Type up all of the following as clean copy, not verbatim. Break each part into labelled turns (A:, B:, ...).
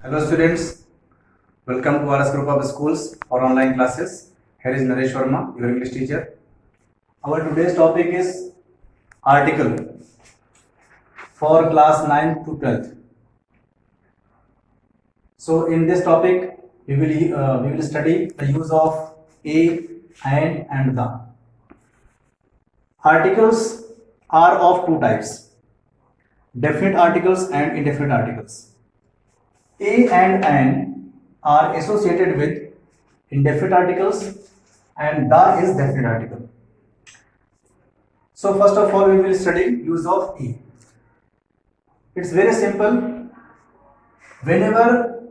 A: Hello students, welcome to RS Group of Schools for online classes. Here is Naresh Sharma, your English teacher. Our today's topic is article for class 9 to 12th. So in this topic, we will study the use of a, and the. Articles are of two types: definite articles and indefinite articles. A and an are associated with indefinite articles and the is definite article. So first of all we will study use of a. It's very simple. Whenever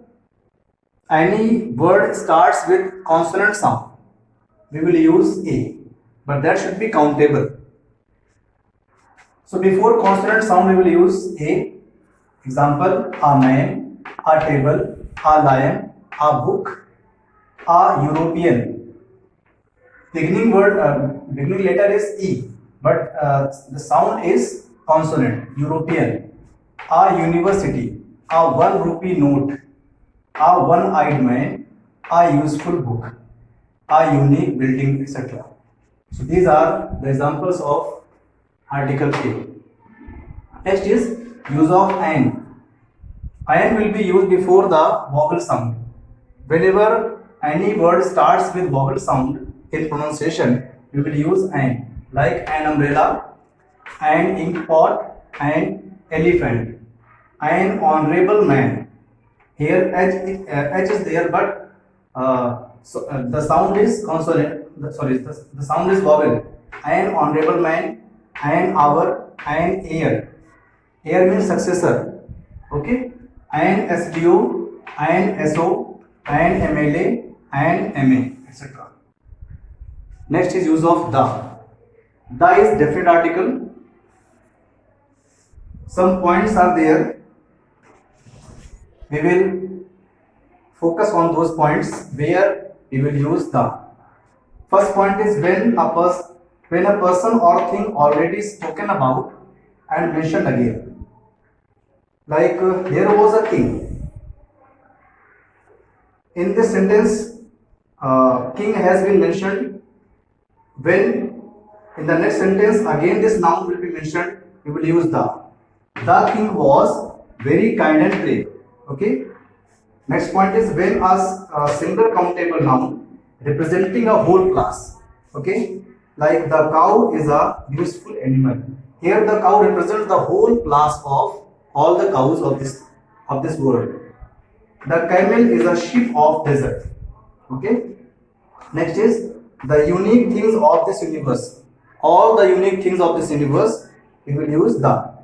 A: any word starts with consonant sound, we will use a, but that should be countable. So before consonant sound we will use a. Example: a man, a table, a lion, a book, a European. Beginning letter is E, but the sound is consonant. European. A university, a 1 rupee note, a one-eyed man, a useful book, a unique building, etc. So these are the examples of article A. Next is use of an. An will be used before the vowel sound. Whenever any word starts with vowel sound in pronunciation, we will use an, like an umbrella, an ink pot, an elephant, an honorable man. Here H is there, but the sound is consonant. The sound is vowel. An honorable man, an hour, an heir. Heir means successor. Okay. An SDO, an SO, an MLA, an MA, etc. Next is use of the. The is definite article. Some points are there. We will focus on those points where we will use the. First point is when a person or thing already spoken about and mentioned again. Like there was a king. In this sentence, king has been mentioned. When in the next sentence again this noun will be mentioned, we will use the. The king was very kind and brave. Okay. Next point is when a single countable noun representing a whole class. Okay. Like the cow is a useful animal. Here the cow represents the whole class of all the cows of this world. The camel is a sheep of desert. Okay. Next is the unique things of this universe. All the unique things of this universe, we will use the.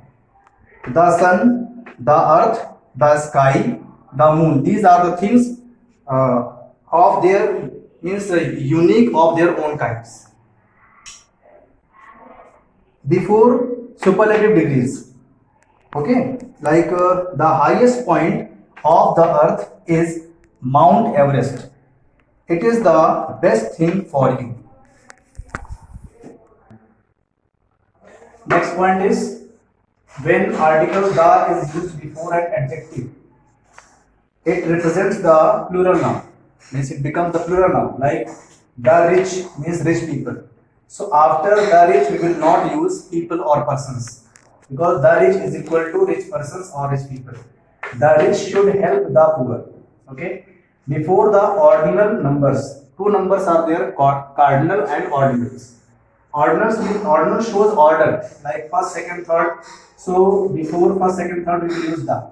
A: The sun, the earth, the sky, the moon. These are the things of their unique of their own kinds. Before superlative degrees. Okay, like the highest point of the earth is Mount Everest. It is the best thing for you. Next point is when article the is used before an adjective. It represents the plural noun. Means it becomes the plural noun. Like the rich means rich people. So after the rich we will not use people or persons, because the rich is equal to rich persons or rich people. The rich should help the poor. Okay. Before the ordinal numbers, two numbers are there: cardinal and ordinals. Ordinal shows order, like first, second, third. So before first, second, third, we will use the.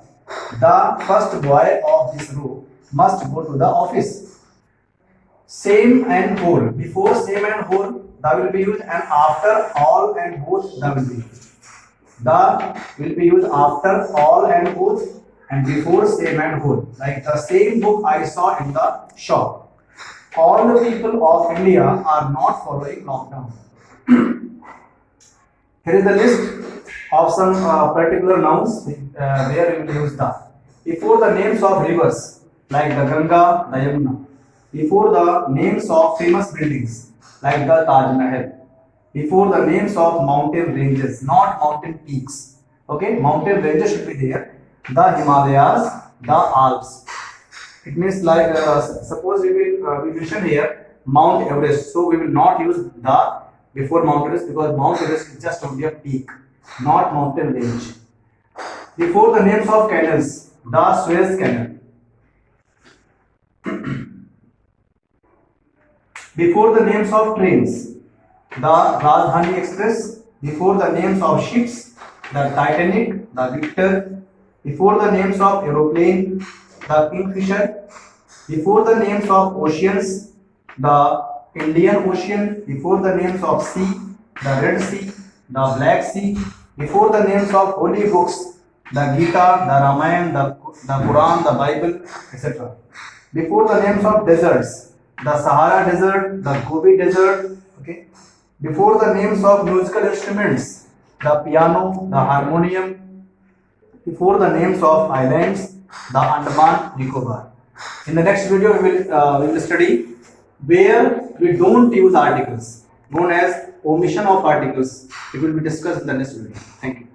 A: The first boy of this row must go to the office. Same and whole. Before same and whole, the will be used, and after all and both, the will be used. The will be used after all and both and before same and whole. Like the same book I saw in the shop. All the people of India are not following lockdown. Here is the list of some particular nouns where we will use the. Before the names of rivers like the Ganga, the Yamuna. Before the names of famous buildings like the Taj Mahal. Before the names of mountain ranges, not mountain peaks. Okay, mountain ranges should be there. The Himalayas, the Alps. It means like suppose we mention here Mount Everest, so we will not use the before Mount Everest because Mount Everest is just only a peak, not mountain range. Before the names of canals, the Suez Canal. Before the names of trains, the Rajdhani Express. Before the names of ships, the Titanic, the Victor. Before the names of aeroplane, the Kingfisher. Before the names of oceans, the Indian Ocean. Before the names of sea, the Red Sea, the Black Sea. Before the names of holy books, the Gita, the Ramayana, the Quran, the Bible, etc. Before the names of deserts, the Sahara Desert, the Gobi Desert. Okay. Before the names of musical instruments, the piano, the harmonium. Before the names of islands, the Andaman Nicobar. In the next video, we will study where we don't use articles, known as omission of articles. It will be discussed in the next video. Thank you.